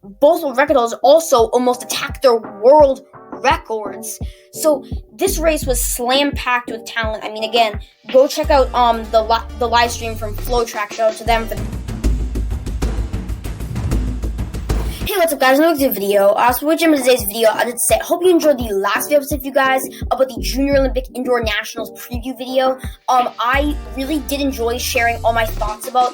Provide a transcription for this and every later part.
both world record holders also almost attacked their world records. So this race was slam packed with talent. I mean, again, go check out the live stream from Flow Track. Shout out to them for. Hey, what's up, guys? Welcome to the video. So we're in today's video. I did say, hope you enjoyed the last video with you guys about the Junior Olympic Indoor Nationals preview video. I really did enjoy sharing all my thoughts about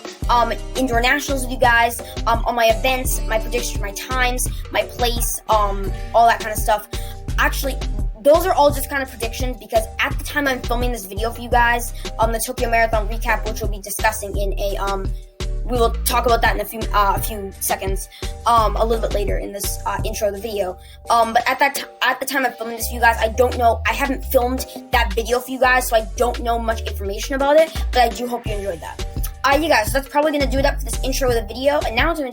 Indoor Nationals with you guys, on my events, my predictions, my times, my place, all that kind of stuff. Actually, those are all just kind of predictions because at the time I'm filming this video for you guys, the Tokyo Marathon recap, which we'll be discussing in a we will talk about that in a few seconds, a little bit later in this intro of the video. But at the time I'm filming this for you guys, I haven't filmed that video for you guys, so I don't know much information about it, but I do hope you enjoyed that. You guys, so that's probably going to do it up for this intro of the video, and now it's going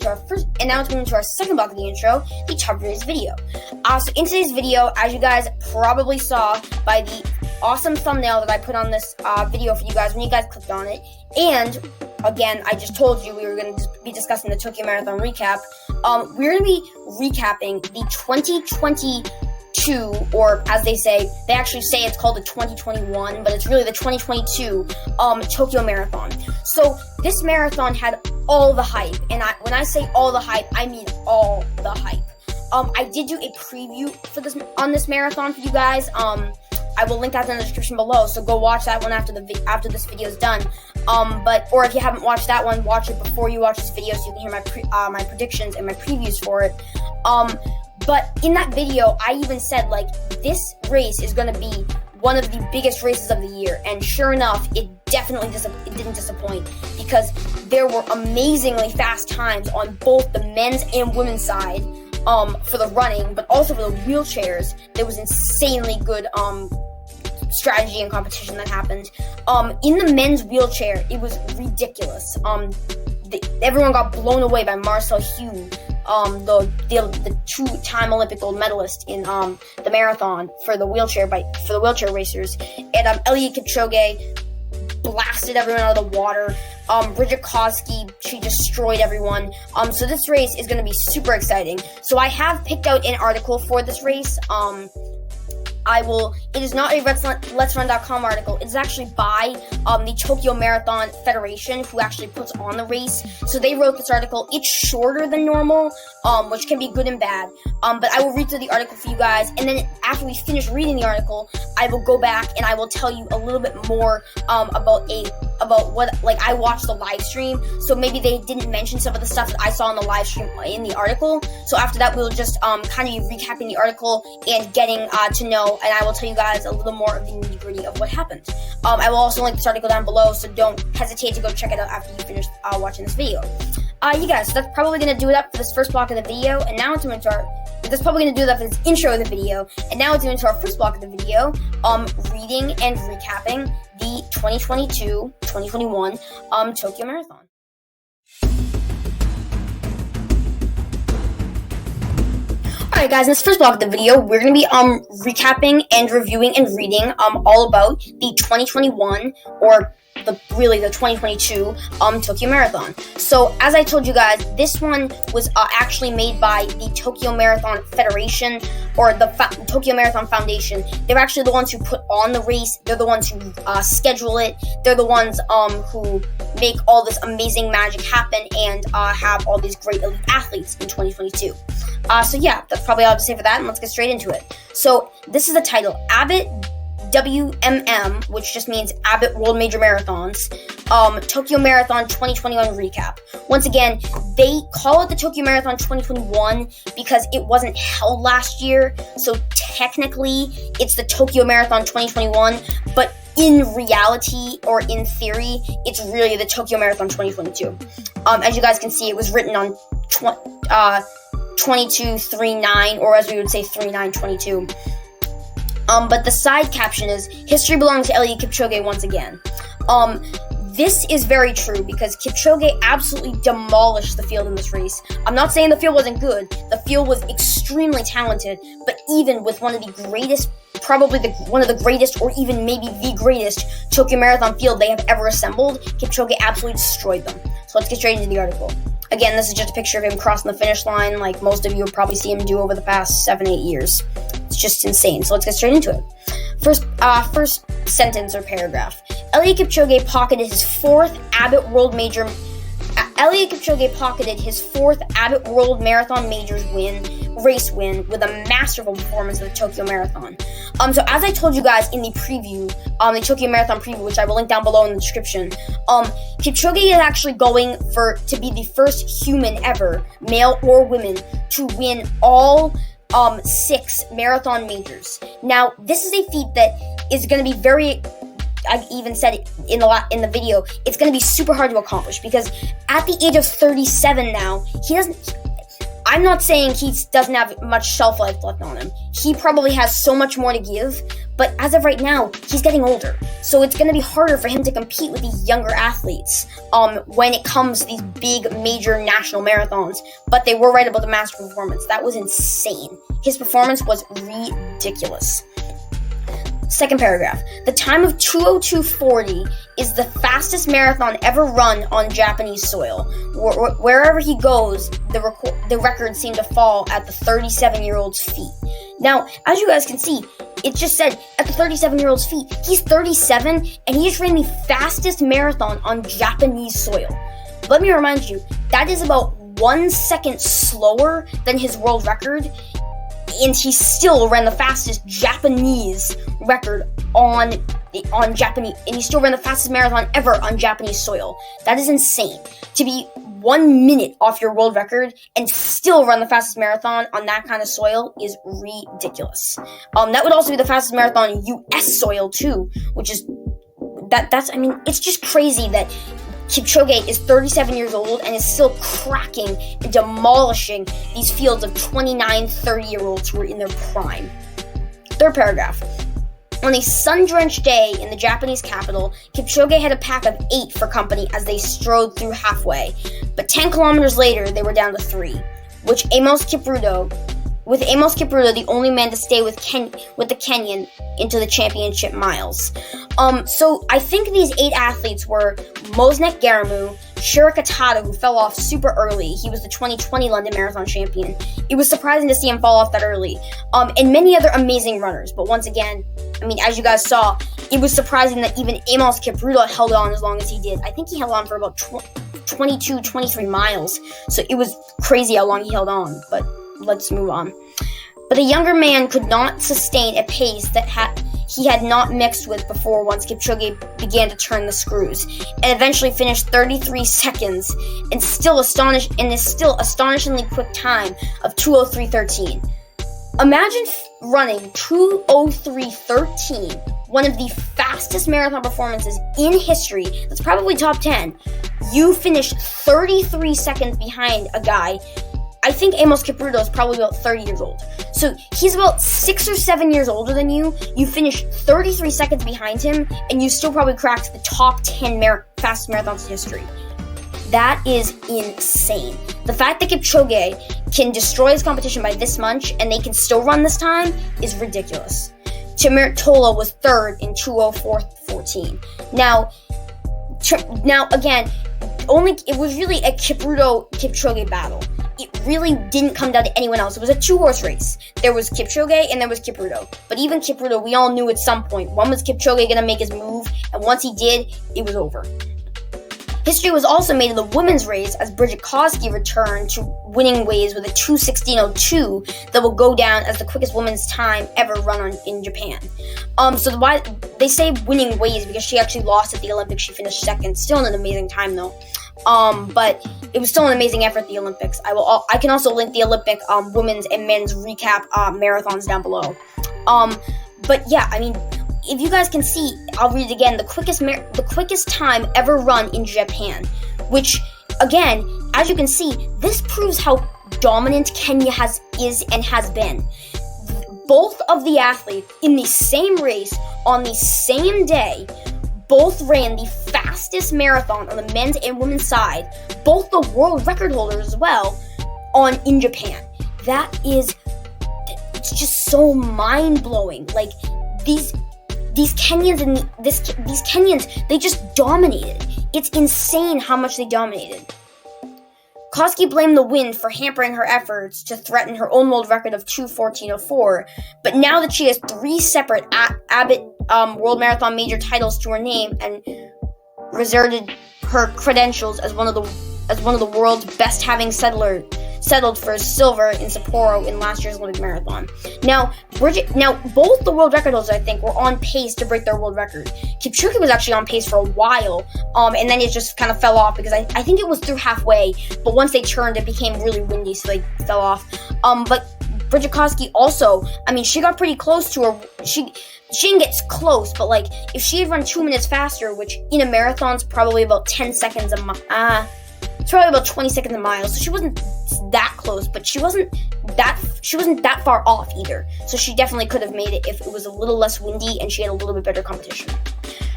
into our second block of the intro, the top race video. So in today's video, as you guys probably saw by the awesome thumbnail that I put on this video for you guys when you guys clicked on it, and again, I just told you we were going to be discussing the Tokyo Marathon recap. We're going to be recapping the 2022, or as they actually say it's called the 2021, but it's really the 2022 Tokyo Marathon. So this marathon had all the hype, and when I say all the hype, I mean all the hype. I did do a preview for this marathon for you guys. I will link that in the description below, so go watch that one after this video is done. Or if you haven't watched that one, watch it before you watch this video so you can hear my predictions and my previews for it. But in that video, I even said, like, this race is going to be one of the biggest races of the year, and sure enough, it definitely didn't disappoint, because there were amazingly fast times on both the men's and women's side for the running, but also for the wheelchairs. There was insanely good strategy and competition that happened. In the men's wheelchair, it was ridiculous. Everyone got blown away by Marcel Hugh, the two-time Olympic gold medalist in the marathon for the wheelchair racers, and Eliud Kipchoge blasted everyone out of the water. Bridget Koski, she destroyed everyone. So this race is going to be super exciting. So I have picked out an article for this race. It is not a Let'sRun.com article. It's actually by the Tokyo Marathon Federation, who actually puts on the race. So they wrote this article. It's shorter than normal, which can be good and bad. But I will read through the article for you guys, and then after we finish reading the article, I will go back and I will tell you a little bit more about what, like, I watched the live stream, so maybe they didn't mention some of the stuff that I saw in the live stream in the article. So after that, we'll just kind of be recapping the article and getting to know, and I will tell you guys a little more of the nitty-gritty of what happened. I will also link this article down below, so don't hesitate to go check it out after you finish watching this video. You guys, so that's probably going to do it up for this first block of the video, and now it's into that's probably going to do it up for this intro of the video, and now it's into our first block of the video, reading and recapping the 2022-2021 Tokyo Marathon. Alright guys, in this first block of the video, we're going to be recapping and reviewing and reading all about the 2021, or the 2022 Tokyo Marathon. So as I told you guys, this one was actually made by the Tokyo Marathon Federation, or the Tokyo Marathon Foundation. They're actually the ones who put on the race. They're the ones who schedule it. They're the ones who make all this amazing magic happen and have all these great elite athletes in 2022. So yeah, that's probably all I have to say for that, and let's get straight into it. So this is the title: Abbott WMM, which just means Abbott World Major Marathons, Tokyo Marathon 2021 recap. Once again, they call it the Tokyo Marathon 2021 because it wasn't held last year, so technically it's the Tokyo Marathon 2021, but in reality, or in theory, it's really the Tokyo Marathon 2022. As you guys can see, it was written on 22/3/9, or as we would say, 3/9/22. But the side caption is, history belongs to Eliud Kipchoge once again. This is very true because Kipchoge absolutely demolished the field in this race. I'm not saying the field wasn't good. The field was extremely talented, but even with one of the greatest, probably one of the greatest, or even maybe the greatest Tokyo Marathon field they have ever assembled, Kipchoge absolutely destroyed them. So let's get straight into the article. Again, this is just a picture of him crossing the finish line, like most of you will probably see him do over the past 7-8 years. It's just insane. So let's get straight into it. First sentence or paragraph. Eliud Kipchoge pocketed his fourth Abbott World Marathon Majors race win with a masterful performance at the Tokyo Marathon. So as I told you guys in the preview, the Tokyo Marathon preview, which I will link down below in the description, Kipchoge is actually going to be the first human ever, male or women, to win all 6 marathon majors. Now, this is a feat that is going to be very, I've even said it in the video, it's going to be super hard to accomplish because at the age of 37 now, I'm not saying he doesn't have much shelf life left on him. He probably has so much more to give, but as of right now, he's getting older. So it's going to be harder for him to compete with these younger athletes when it comes to these big major national marathons. But they were right about the master performance. That was insane. His performance was ridiculous. Second paragraph. The time of 2:02:40 is the fastest marathon ever run on Japanese soil. Wherever he goes, the record seemed to fall at the 37-year-old's feet. Now, as you guys can see, it just said at the 37-year-old's feet. He's 37, and he just ran the fastest marathon on Japanese soil. Let me remind you, that is about 1 second slower than his world record, and he still ran the fastest Japanese record on Japanese, and he still ran the fastest marathon ever on Japanese soil. That is insane. To be 1 minute off your world record and still run the fastest marathon on that kind of soil is ridiculous. That would also be the fastest marathon on U.S. soil too, which is it's just crazy that Kipchoge is 37 years old and is still cracking and demolishing these fields of 29, 30-year-olds who are in their prime. Third paragraph. On a sun-drenched day in the Japanese capital, Kipchoge had a pack of 8 for company as they strode through halfway. But 10 kilometers later, they were down to 3, with Amos Kipruto the only man to stay with the Kenyan into the championship miles. So I think these 8 athletes were Mosnek Garamu, Shira Katada, who fell off super early. He was the 2020 London Marathon champion. It was surprising to see him fall off that early. And many other amazing runners. But once again, as you guys saw, it was surprising that even Amos Kipruto held on as long as he did. I think he held on for about 22, 23 miles. So it was crazy how long he held on. But let's move on. But a younger man could not sustain a pace that he had not mixed with before once Kipchoge began to turn the screws, and eventually finished 33 seconds and still astonishingly quick time of 2:03:13. Imagine running 2:03:13, one of the fastest marathon performances in history. That's probably top 10. You finished 33 seconds behind a guy. I think Amos Kipruto is probably about 30 years old. So he's about 6 or 7 years older than you. You finished 33 seconds behind him, and you still probably cracked the top 10 fastest marathons in history. That is insane. The fact that Kipchoge can destroy his competition by this much, and they can still run this time, is ridiculous. Timur Tola was third in 2:04:14. Now again, it was really a Kipchoge battle. It really didn't come down to anyone else. It was a 2-horse race. There was Kipchoge and there was Kipruto. But even Kipruto, we all knew at some point, when was Kipchoge going to make his move? And once he did, it was over. History was also made in the women's race as Bridget Koski returned to winning ways with a 2:16:02 that will go down as the quickest women's time ever run in Japan. So why they say winning ways because she actually lost at the Olympics. She finished second. Still an amazing time though. But it was still an amazing effort at the Olympics. I can also link the Olympic women's and men's recap marathons down below. But yeah, if you guys can see, I'll read it again. The quickest time ever run in Japan, which again, as you can see, this proves how dominant Kenya is and has been. Both of the athletes in the same race on the same day, both ran the fastest marathon on the men's and women's side, both the world record holders as well, in Japan. It's just so mind-blowing. Like, these Kenyans, they just dominated. It's insane how much they dominated. Koski blamed the wind for hampering her efforts to threaten her own world record of 2:14:04, but now that she has 3 separate Abbott World Marathon Major titles to her name and reserved her credentials as one of the world's best, having settled for silver in Sapporo in last year's Olympic marathon. Now, both the world record holders, I think, were on pace to break their world record. Kipchoge was actually on pace for a while, and then it just kind of fell off because I think it was through halfway, but once they turned, it became really windy, so they fell off. But Bridget Koski also, I mean, she got pretty close to her. She didn't get close, but like if she had run 2 minutes faster, which in a marathon's probably about 10 seconds a mile. It's probably about 20 seconds a mile, so she wasn't that close, but she wasn't that far off either. So she definitely could have made it if it was a little less windy and she had a little bit better competition.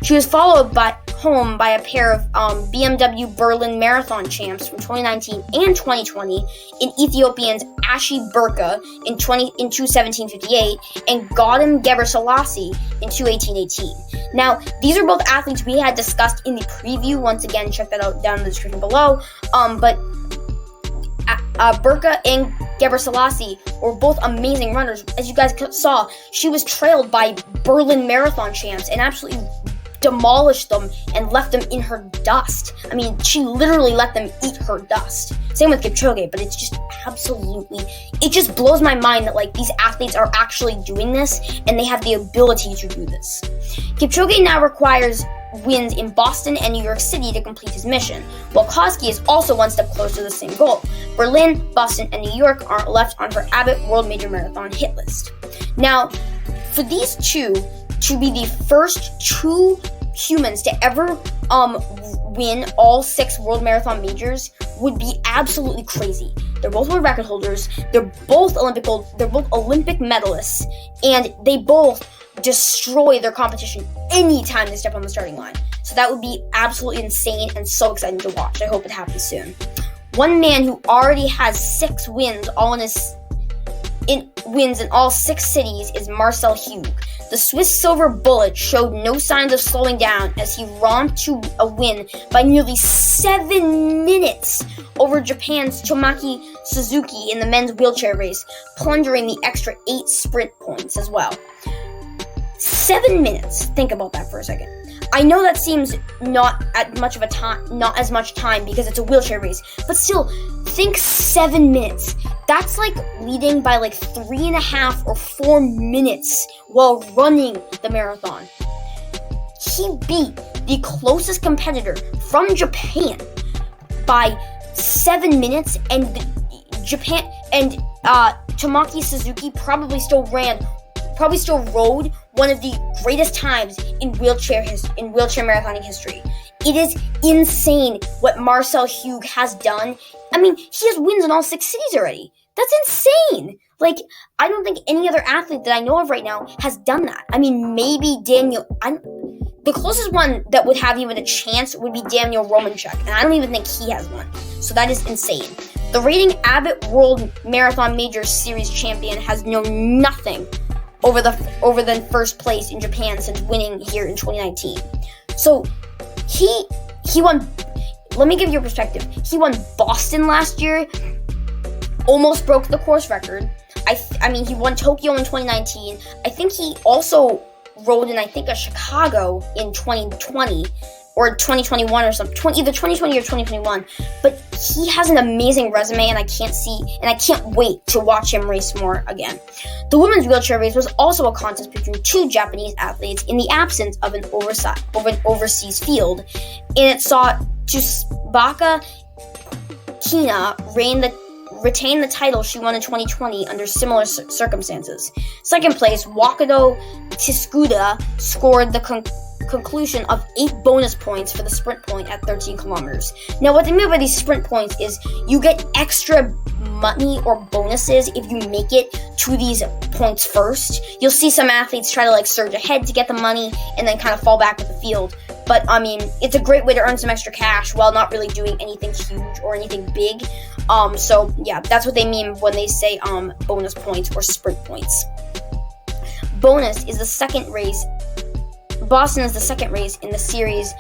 She was followed by a pair of BMW Berlin Marathon champs from 2019 and 2020 in Ethiopians Ashi Burka in 2:17:58 and Gautam Gebrselassie in 2:18:18. Now, these are both athletes we had discussed in the preview. Once again, check that out down in the description below. But Burka and Gebrselassie were both amazing runners. As you guys saw, she was trailed by Berlin Marathon champs and absolutely demolished them and left them in her dust. I mean, she literally let them eat her dust. Same with Kipchoge, but it's just it just blows my mind that like these athletes are actually doing this and they have the ability to do this. Kipchoge now requires wins in Boston and New York City to complete his mission, while Koski is also one step closer to the same goal. Berlin, Boston, and New York are left on her Abbott World Major Marathon hit list. Now, for these two to be the first 2 humans to ever win all 6 World Marathon Majors would be absolutely crazy. They're both world record holders. They're both Olympic medalists, and they both destroy their competition anytime they step on the starting line. So that would be absolutely insane and so exciting to watch. I hope it happens soon. One man who already has 6 wins in all 6 cities is Marcel Hug. The Swiss silver bullet showed no signs of slowing down as he romped to a win by nearly 7 minutes over Japan's Tomoki Suzuki in the men's wheelchair race, plundering the extra 8 sprint points as well. 7 minutes. Think about that for a second. I know that seems not as much time because it's a wheelchair race, but still, think 7 minutes. That's like leading by like 3.5 or 4 minutes while running the marathon. He beat the closest competitor from Japan by 7 minutes, and Tomoki Suzuki probably still rode one of the greatest times in wheelchair marathoning history. It is insane what Marcel Hug has done. I mean, he has wins in all 6 cities already. That's insane. Like, I don't think any other athlete that I know of right now has done that. I mean, maybe the closest one that would have even a chance would be Daniel Romanchuk, and I don't even think he has one. So that is insane. The reigning Abbott World Marathon Major Series champion has known nothing over the first place in Japan since winning here in 2019. So he won. Let me give you a perspective. He won Boston last year, almost broke the course record. I mean, he won Tokyo in 2019. I think he also rode in, a Chicago in 2020 or 2021 or something, either 2020 or 2021. But he has an amazing resume, and I can't wait to watch him race more again. The women's wheelchair race was also a contest between 2 Japanese athletes in the absence of an overseas field, and it saw Tsubaka Kina retain the title she won in 2020 under similar circumstances. Second place, Wakado Tsukuda scored the conclusion of 8 bonus points for the sprint point at 13 kilometers. Now, what they mean by these sprint points is you get extra money or bonuses if you make it to these points first. You'll see some athletes try to surge ahead to get the money and then kind of fall back with the field. But, I mean, it's a great way to earn some extra cash while not really doing anything huge or anything big. So, yeah, that's what they mean when they say bonus points or sprint points. Boston is the second race in the series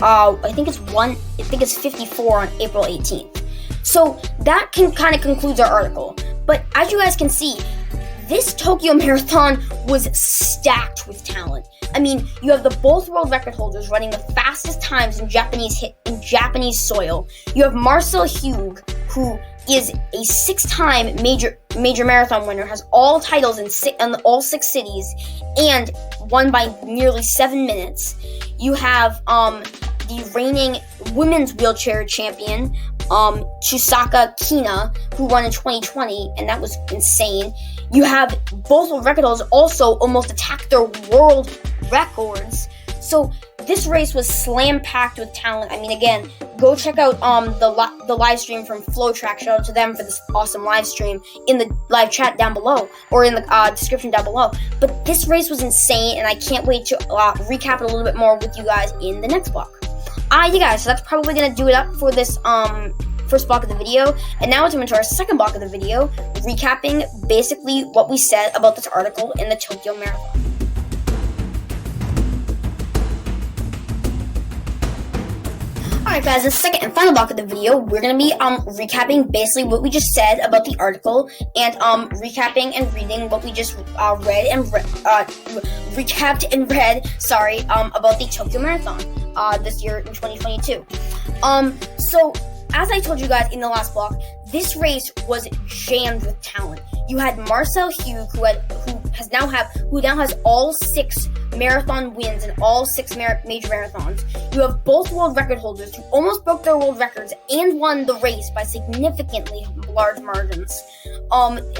I think it's 54 on April 18th. So that kind of concludes our article. But as you guys can see, this Tokyo Marathon was stacked with talent. I mean, you have both world record holders running the fastest times in Japanese soil. You have Marcel Hug, who is a 6-time major marathon winner, has all titles in all 6 cities, and won by nearly 7 minutes. You have the reigning women's wheelchair champion, Chusaka Kina, who won in 2020, and that was insane. You have both world record holders also almost attacked their world records. So this race was slam-packed with talent. I mean, again, go check out the live stream from FlowTrack. Shout out to them for this awesome live stream in the live chat down below, or in the description down below. But this race was insane, and I can't wait to recap it a little bit more with you guys in the next block. You guys, so that's probably going to do it up for this first block of the video, and now it's into our second block of the video, recapping basically what we said about this article in the Tokyo Marathon. Alright guys, the second and final block of the video, we're going to be recapping basically what we just said about the article, and recapping and reading what we just recapped and read, about the Tokyo Marathon this year in 2022. So as I told you guys in the last block, this race was jammed with talent. You had Marcel Hug, who now has all 6 marathon wins in all 6 major marathons. You have both world record holders who almost broke their world records and won the race by significantly large margins,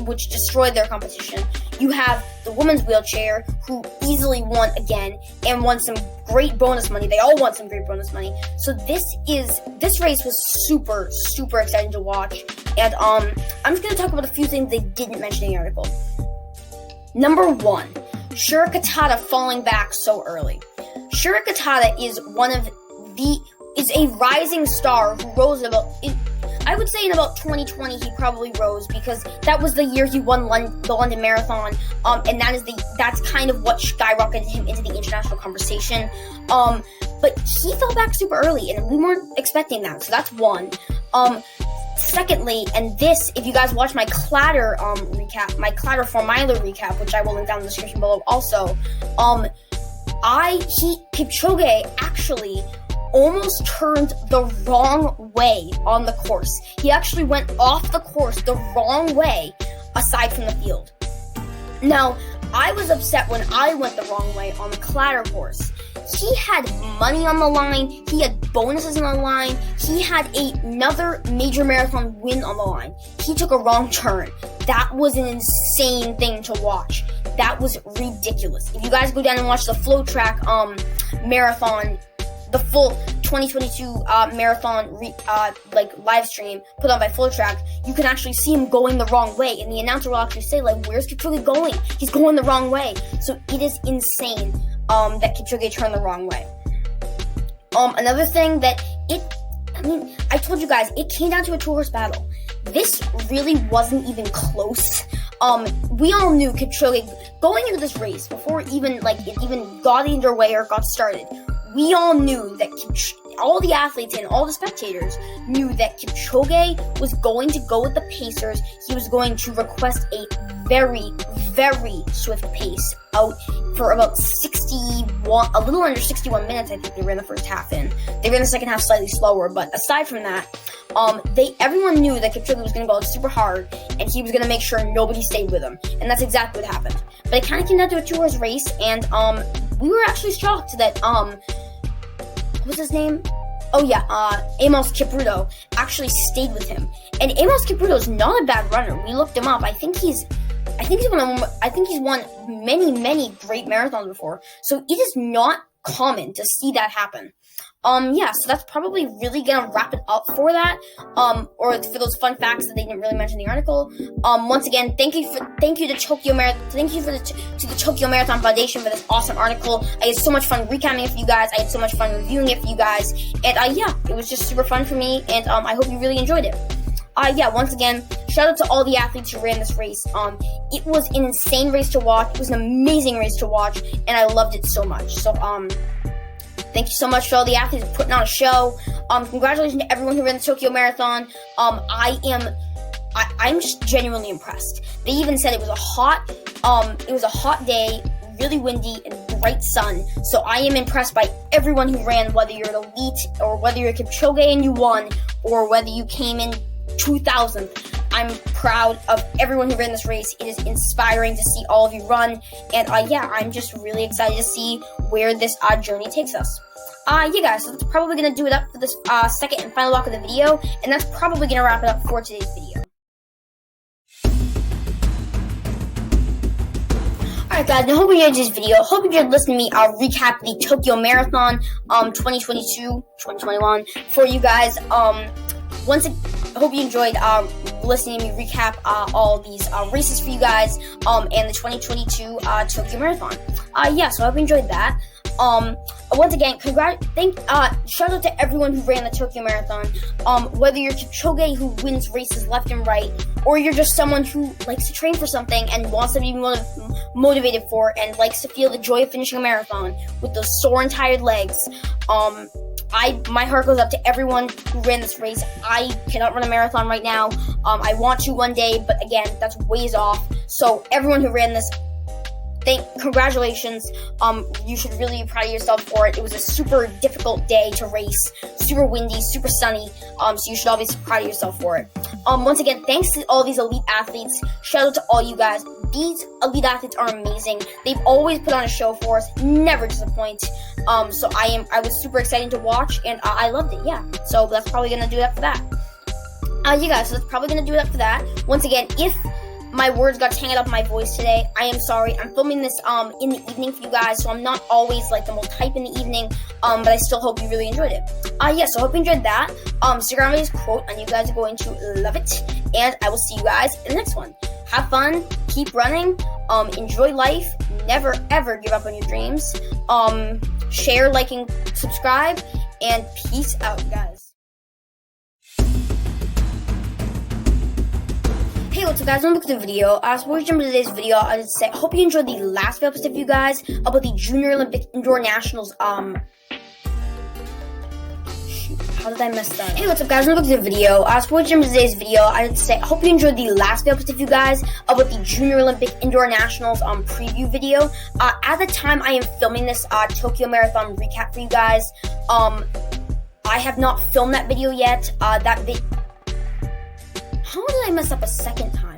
which destroyed their competition. You have the women's wheelchair, who easily won again and won some great bonus money. They all won some great bonus money. So this race was super, super exciting to watch. And I'm just going to talk about a few things they didn't mention in the article. Number 1, Shura Katada falling back so early. Shura Katada is a rising star who rose I would say in about 2020 he probably rose, because that was the year he won the London Marathon, and that's kind of what skyrocketed him into the international conversation. But he fell back super early, and we weren't expecting that, so that's one. Secondly, and this, if you guys watch my Clatter recap, my Clatter 4 miler recap, which I will link down in the description below also, Kipchoge actually almost turned the wrong way on the course. He actually went off the course the wrong way, aside from the field. Now, I was upset when I went the wrong way on the Clatter course. He had money on the line, he had bonuses on the line, he had another major marathon win on the line. He took a wrong turn. That was an insane thing to watch. That was ridiculous. If you guys go down and watch the FlowTrack marathon, the full 2022 marathon live stream put on by FlowTrack, you can actually see him going the wrong way, and the announcer will actually say, where's Kipchoge going? He's going the wrong way. So it is insane that Kipchoge turned the wrong way. Another thing I told you guys, it came down to a 2-horse battle. This really wasn't even close. We all knew Kipchoge going into this race before it even got underway or got started. We all knew that all the athletes and all the spectators knew that Kipchoge was going to go with the pacers. He was going to request a very, very swift pace out for about a little under 61 minutes. I think they ran the first half in. They ran the second half slightly slower, but aside from that, everyone knew that Kipchoge was going to go super hard, and he was going to make sure nobody stayed with him, and that's exactly what happened. But it kind of came down to a 2-horse race, and we were actually shocked that what's his name? Oh yeah, Amos Kipruto actually stayed with him. And Amos Kipruto is not a bad runner. We looked him up. I think he's won many, many great marathons before. So it is not common to see that happen. So that's probably really gonna wrap it up for that. Or for those fun facts that they didn't really mention in the article. Once again, thank you to the Tokyo Marathon Foundation for this awesome article. I had so much fun recapping it for you guys. I had so much fun reviewing it for you guys. And it was just super fun for me. And I hope you really enjoyed it. Once again, shout out to all the athletes who ran this race. It was an insane race to watch. It was an amazing race to watch, and I loved it so much. So, Thank you so much for all the athletes putting on a show. Congratulations to everyone who ran the Tokyo Marathon. I'm just genuinely impressed. They even said it was a hot day, really windy and bright sun. So I am impressed by everyone who ran, whether you're an elite or whether you're Kipchoge and you won, or whether you came in 2000th. I'm proud of everyone who ran this race. It is inspiring to see all of you run, and I'm just really excited to see where this journey takes us. Guys, so that's probably going to do it up for this second and final block of the video, and that's probably going to wrap it up for today's video. Alright guys, I hope you enjoyed this video. Hope you enjoyed listening to me recap the Tokyo Marathon 2021 for you guys. I hope you enjoyed listening to me recap all these races for you guys and the 2022 Tokyo Marathon. So I hope you enjoyed that. Once again, shout out to everyone who ran the Tokyo Marathon. Whether you're Kipchoge who wins races left and right, or you're just someone who likes to train for something and wants to be motivated for it and likes to feel the joy of finishing a marathon with those sore and tired legs. My heart goes up to everyone who ran this race. I cannot run a marathon right now. I want to one day, but again, that's ways off. So everyone who ran this, congratulations. You should really be proud of yourself for it. It was a super difficult day to race, super windy, super sunny. So you should all be proud of yourself for it. Once again, thanks to all these elite athletes. Shout out to all you guys. These elite athletes are amazing. They've always put on a show for us, never disappoint. So I was super excited to watch, and I loved it. Yeah. So that's probably gonna do that for that. Guys, so that's probably gonna do that for that. Once again, if my words got tangled up in my voice today, I am sorry. I'm filming this in the evening for you guys, so I'm not always like the most hype in the evening, but I still hope you really enjoyed it. So I hope you enjoyed that. Stick around with this quote, and you guys are going to love it, and I will see you guys in the next one. Have fun, keep running, enjoy life, never ever give up on your dreams. Share, like, and subscribe, and peace out, guys. Hey, what's up guys, welcome to the video. So before we jump into today's video, I just say, hope you enjoyed the last video episode of you guys about the Junior Olympic Indoor Nationals, how did I mess that up? Hey, what's up guys, welcome to the video. So before we jump into today's video, I just say, hope you enjoyed the last video episode of you guys about the Junior Olympic Indoor Nationals, preview video. At the time I am filming this, Tokyo Marathon recap for you guys, I have not filmed that video yet. How did I mess up a second time?